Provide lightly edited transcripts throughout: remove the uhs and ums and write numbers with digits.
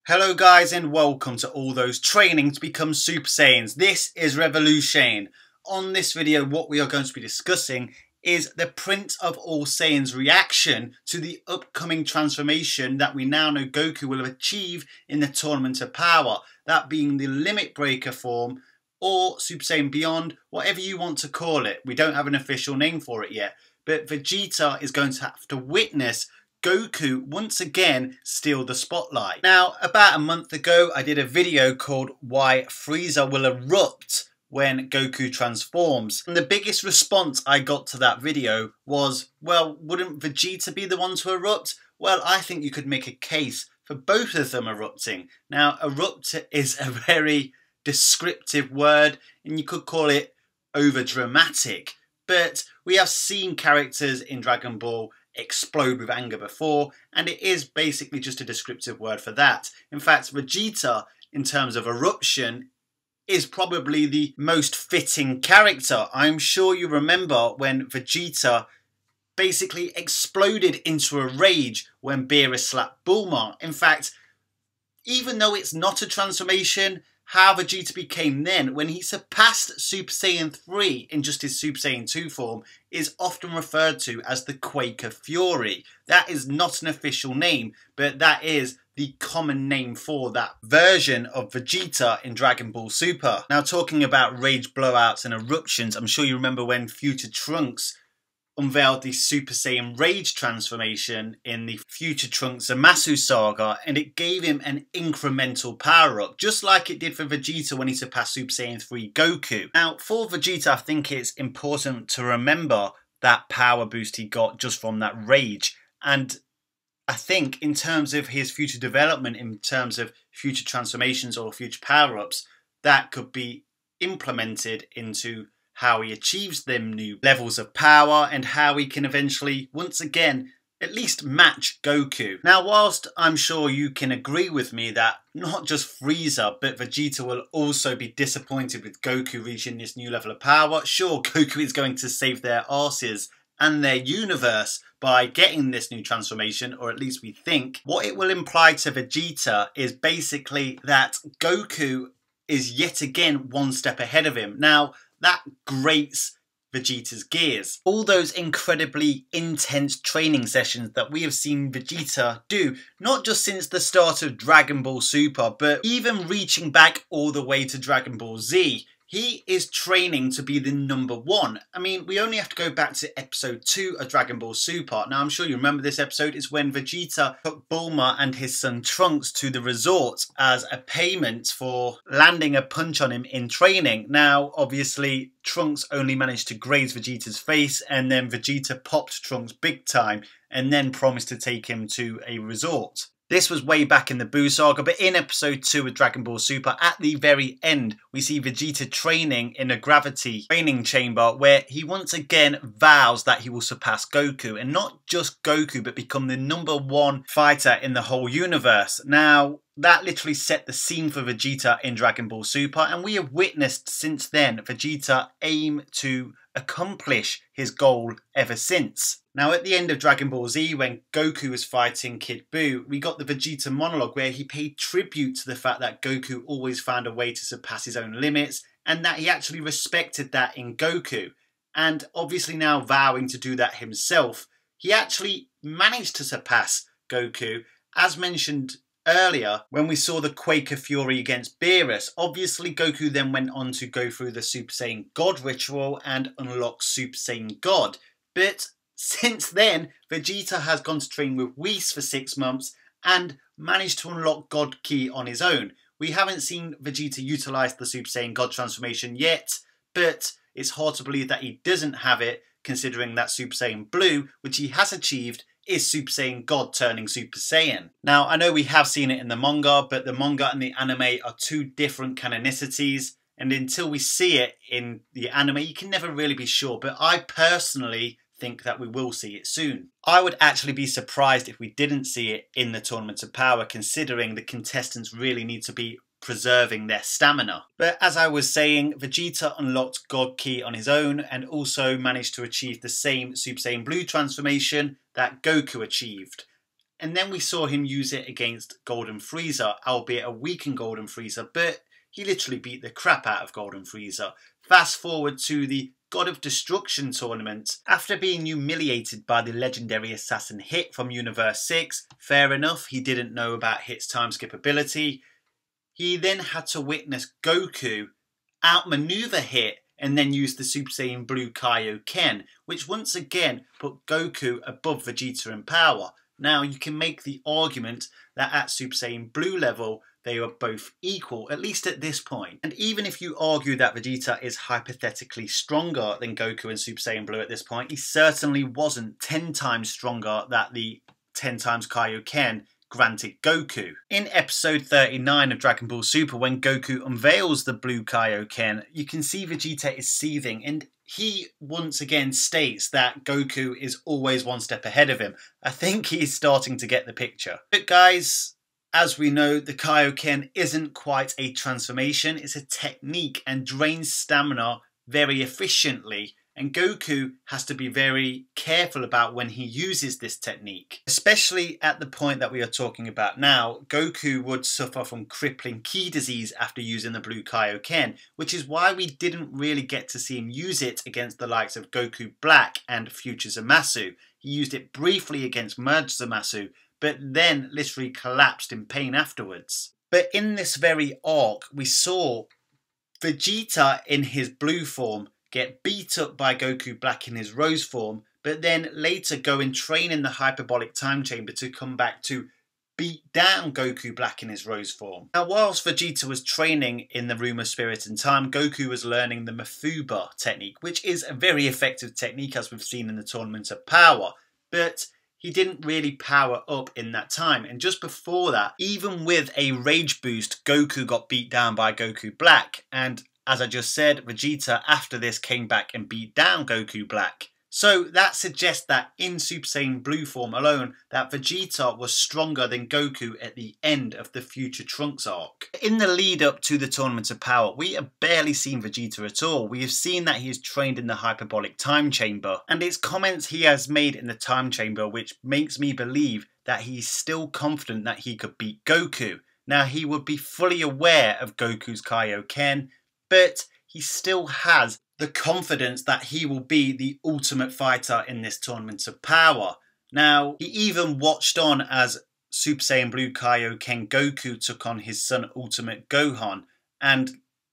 Hello guys and welcome to all those training to become Super Saiyans. This is Revolution. On this video what we are going to be discussing is the Prince of All Saiyans reaction to the upcoming transformation that we now know Goku will achieve in the Tournament of Power. That being the Limit Breaker form or Super Saiyan Beyond, whatever you want to call it. We don't have an official name for it yet. But Vegeta is going to have to witness Goku once again steal the spotlight. Now, about a month ago, I did a video called Why Frieza Will Erupt When Goku Transforms. And the biggest response I got to that video was, well, wouldn't Vegeta be the one to erupt? Well, I think you could make a case for both of them erupting. Now, erupt is a very descriptive word, and you could call it over-dramatic. But we have seen characters in Dragon Ball explode with anger before, and it is basically just a descriptive word for that. In fact, Vegeta, in terms of eruption, is probably the most fitting character. I'm sure you remember when Vegeta basically exploded into a rage when Beerus slapped Bulma. In fact, even though it's not a transformation, how Vegeta became then, when he surpassed Super Saiyan 3 in just his Super Saiyan 2 form, is often referred to as the Quake of Fury. That is not an official name, but that is the common name for that version of Vegeta in Dragon Ball Super. Now, talking about rage blowouts and eruptions, I'm sure you remember when Future Trunks unveiled the Super Saiyan Rage transformation in the Future Trunks Zamasu saga, and it gave him an incremental power up, just like it did for Vegeta when he surpassed Super Saiyan 3 Goku. Now, for Vegeta, I think it's important to remember that power boost he got just from that Rage, and I think in terms of his future development, in terms of future transformations or future power-ups, that could be implemented into how he achieves them new levels of power and how he can eventually, once again, at least match Goku. Now, whilst I'm sure you can agree with me that not just Frieza, but Vegeta will also be disappointed with Goku reaching this new level of power, sure, Goku is going to save their arses and their universe by getting this new transformation, or at least we think. What it will imply to Vegeta is basically that Goku is yet again one step ahead of him. Now, that grates Vegeta's gears. All those incredibly intense training sessions that we have seen Vegeta do, not just since the start of Dragon Ball Super, but even reaching back all the way to Dragon Ball Z. He is training to be the #1. I mean, we only have to go back to episode 2 of Dragon Ball Super. Now, I'm sure you remember this episode. It's when Vegeta took Bulma and his son Trunks to the resort as a payment for landing a punch on him in training. Now, obviously, Trunks only managed to graze Vegeta's face, and then Vegeta popped Trunks big time and then promised to take him to a resort. This was way back in the Buu saga, but in episode 2 of Dragon Ball Super, at the very end, we see Vegeta training in a gravity training chamber where he once again vows that he will surpass Goku, and not just Goku, but become the #1 fighter in the whole universe. Now, that literally set the scene for Vegeta in Dragon Ball Super, and we have witnessed since then Vegeta aim to accomplish his goal ever since. Now, at the end of Dragon Ball Z, when Goku was fighting Kid Buu, we got the Vegeta monologue where he paid tribute to the fact that Goku always found a way to surpass his own limits, and that he actually respected that in Goku. And obviously now vowing to do that himself, he actually managed to surpass Goku, as mentioned earlier when we saw the Quake of Fury against Beerus. Obviously, Goku then went on to go through the Super Saiyan God ritual and unlock Super Saiyan God. But since then, Vegeta has gone to train with Whis for 6 months and managed to unlock God Ki on his own. We haven't seen Vegeta utilise the Super Saiyan God transformation yet, but it's hard to believe that he doesn't have it, considering that Super Saiyan Blue, which he has achieved, is Super Saiyan God turning Super Saiyan. Now, I know we have seen it in the manga, but the manga and the anime are two different canonicities, and until we see it in the anime, you can never really be sure, but I personally think that we will see it soon. I would actually be surprised if we didn't see it in the Tournament of Power, considering the contestants really need to be preserving their stamina. But as I was saying, Vegeta unlocked God Ki on his own and also managed to achieve the same Super Saiyan Blue transformation that Goku achieved. and then we saw him use it against Golden Frieza, albeit a weakened Golden Frieza, but he literally beat the crap out of Golden Frieza. Fast forward to the God of Destruction tournament. After being humiliated by the legendary assassin Hit from Universe 6, fair enough, he didn't know about Hit's time skip ability. He then had to witness Goku outmaneuver Hit and then use the Super Saiyan Blue Kaioken, which once again put Goku above Vegeta in power. Now you can make the argument that at Super Saiyan Blue level they are both equal, at least at this point. And even if you argue that Vegeta is hypothetically stronger than Goku in Super Saiyan Blue at this point, he certainly wasn't 10 times stronger than the 10 times Kaioken granted Goku. In episode 39 of Dragon Ball Super, when Goku unveils the blue Kaioken, you can see Vegeta is seething, and he once again states that Goku is always one step ahead of him. I think he's starting to get the picture. But guys, as we know, the Kaioken isn't quite a transformation, it's a technique and drains stamina very efficiently. And Goku has to be very careful about when he uses this technique. Especially at the point that we are talking about now, Goku would suffer from crippling ki disease after using the blue Kaioken, which is why we didn't really get to see him use it against the likes of Goku Black and Future Zamasu. He used it briefly against Merged Zamasu, but then literally collapsed in pain afterwards. But in this very arc, we saw Vegeta in his blue form get beat up by Goku Black in his rose form, but then later go and train in the hyperbolic time chamber to come back to beat down Goku Black in his rose form. Now, whilst Vegeta was training in the Room of Spirit and Time, Goku was learning the Mafuba technique, which is a very effective technique as we've seen in the Tournament of Power, but he didn't really power up in that time. And just before that, even with a rage boost, Goku got beat down by Goku Black, and as I just said, Vegeta after this came back and beat down Goku Black. So that suggests that in Super Saiyan Blue form alone, that Vegeta was stronger than Goku at the end of the Future Trunks arc. In the lead up to the Tournament of Power, we have barely seen Vegeta at all. We have seen that he is trained in the hyperbolic time chamber, and it's comments he has made in the time chamber which makes me believe that he's still confident that he could beat Goku. Now, he would be fully aware of Goku's Kaioken, but he still has the confidence that he will be the ultimate fighter in this Tournament of Power. Now, he even watched on as Super Saiyan Blue Kaioken Goku took on his son Ultimate Gohan, and,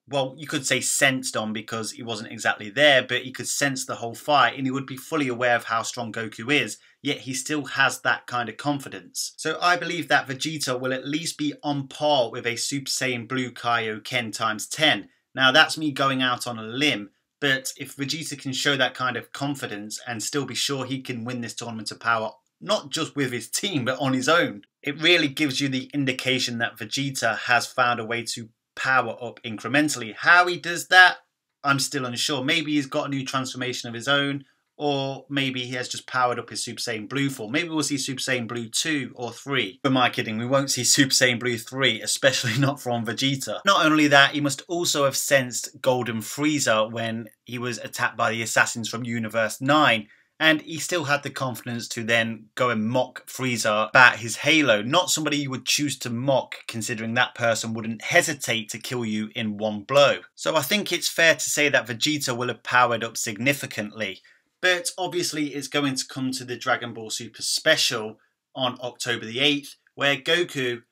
well, you could say sensed on because he wasn't exactly there, but he could sense the whole fight and he would be fully aware of how strong Goku is, yet he still has that kind of confidence. So I believe that Vegeta will at least be on par with a Super Saiyan Blue Kaioken times 10. Now, that's me going out on a limb, but if Vegeta can show that kind of confidence and still be sure he can win this Tournament of Power, not just with his team, but on his own, it really gives you the indication that Vegeta has found a way to power up incrementally. How he does that, I'm still unsure. Maybe he's got a new transformation of his own, or maybe he has just powered up his Super Saiyan Blue form. Maybe we'll see Super Saiyan Blue 2 or 3. Who am I kidding? We won't see Super Saiyan Blue 3, especially not from Vegeta. Not only that, he must also have sensed Golden Frieza when he was attacked by the assassins from Universe 9. And he still had the confidence to then go and mock Frieza about his halo. Not somebody you would choose to mock, considering that person wouldn't hesitate to kill you in one blow. So I think it's fair to say that Vegeta will have powered up significantly. But obviously it's going to come to the Dragon Ball Super Special on October the 8th, where Goku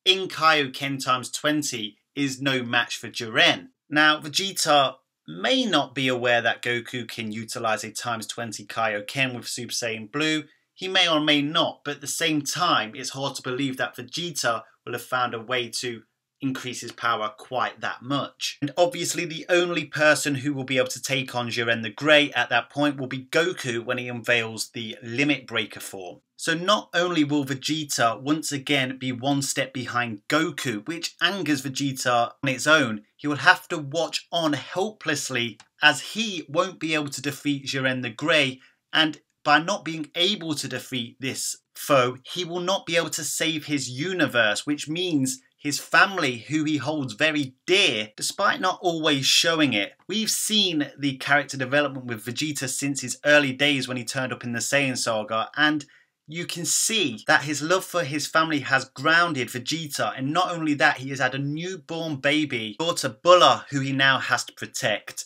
in Kaioken times 20 is no match for Jiren. Now, Vegeta may not be aware that Goku can utilize a times 20 Kaioken with Super Saiyan Blue. He may or may not, but at the same time, it's hard to believe that Vegeta will have found a way to increase his power quite that much. And obviously the only person who will be able to take on Jiren the Grey at that point will be Goku when he unveils the Limit Breaker form. So not only will Vegeta once again be one step behind Goku, which angers Vegeta on its own, he will have to watch on helplessly as he won't be able to defeat Jiren the Grey, and by not being able to defeat this foe, he will not be able to save his universe, which means his family, who he holds very dear, despite not always showing it. We've seen the character development with Vegeta since his early days when he turned up in the Saiyan Saga, and you can see that his love for his family has grounded Vegeta, and not only that, he has had a newborn baby, daughter Bulla, who he now has to protect.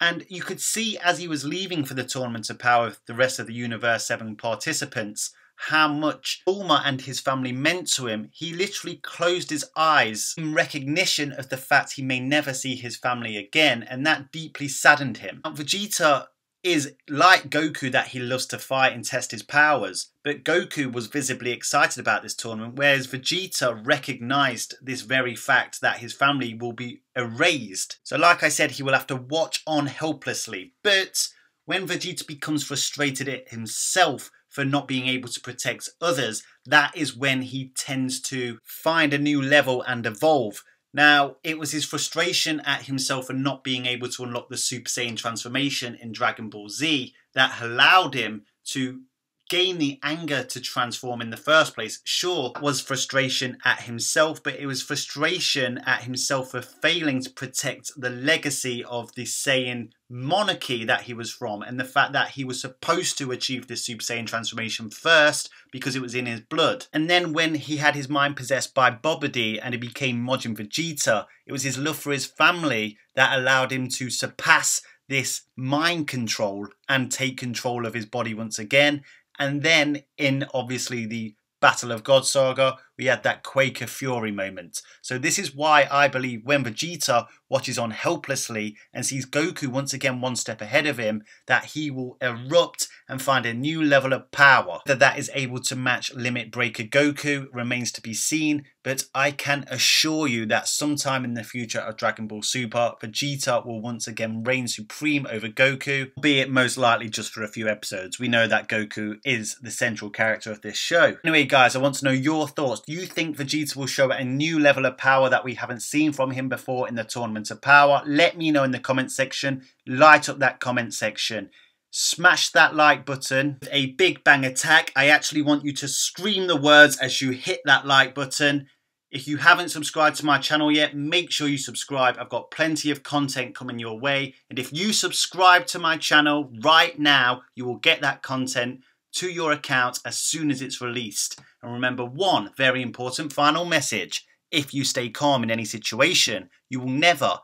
And you could see as he was leaving for the Tournament of Power with the rest of the Universe 7 participants, how much Bulma and his family meant to him. He literally closed his eyes in recognition of the fact he may never see his family again, and that deeply saddened him. Now, Vegeta is like Goku, that he loves to fight and test his powers, but Goku was visibly excited about this tournament, whereas Vegeta recognised this very fact that his family will be erased. So like I said, he will have to watch on helplessly. But when Vegeta becomes frustrated at himself for not being able to protect others, that is when he tends to find a new level and evolve. Now, it was his frustration at himself for not being able to unlock the Super Saiyan transformation in Dragon Ball Z that allowed him to gain the anger to transform in the first place. Sure, it was frustration at himself, but it was frustration at himself for failing to protect the legacy of the Saiyan monarchy that he was from, and the fact that he was supposed to achieve this Super Saiyan transformation first because it was in his blood. And then when he had his mind possessed by Babidi and he became Majin Vegeta, it was his love for his family that allowed him to surpass this mind control and take control of his body once again. And then in obviously the Battle of God Saga, we had that Quake of Fury moment. So this is why I believe when Vegeta watches on helplessly and sees Goku once again one step ahead of him, that he will erupt and find a new level of power. Whether that is able to match Limit Breaker Goku remains to be seen, but I can assure you that sometime in the future of Dragon Ball Super, Vegeta will once again reign supreme over Goku, albeit most likely just for a few episodes. We know that Goku is the central character of this show. Anyway guys, I want to know your thoughts. Do you think Vegeta will show a new level of power that we haven't seen from him before in the Tournament of Power? Let me know in the comment section. Light up that comment section. Smash that like button with a big bang attack. I actually want you to scream the words as you hit that like button. If you haven't subscribed to my channel yet, make sure you subscribe. I've got plenty of content coming your way. And if you subscribe to my channel right now, you will get that content to your account as soon as it's released. And remember one very important final message. If you stay calm in any situation, you will never,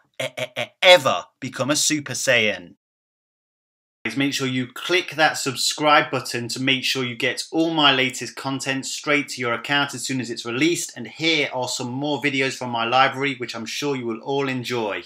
ever become a Super Saiyan. Make sure you click that subscribe button to make sure you get all my latest content straight to your account as soon as it's released. And here are some more videos from my library, which I'm sure you will all enjoy.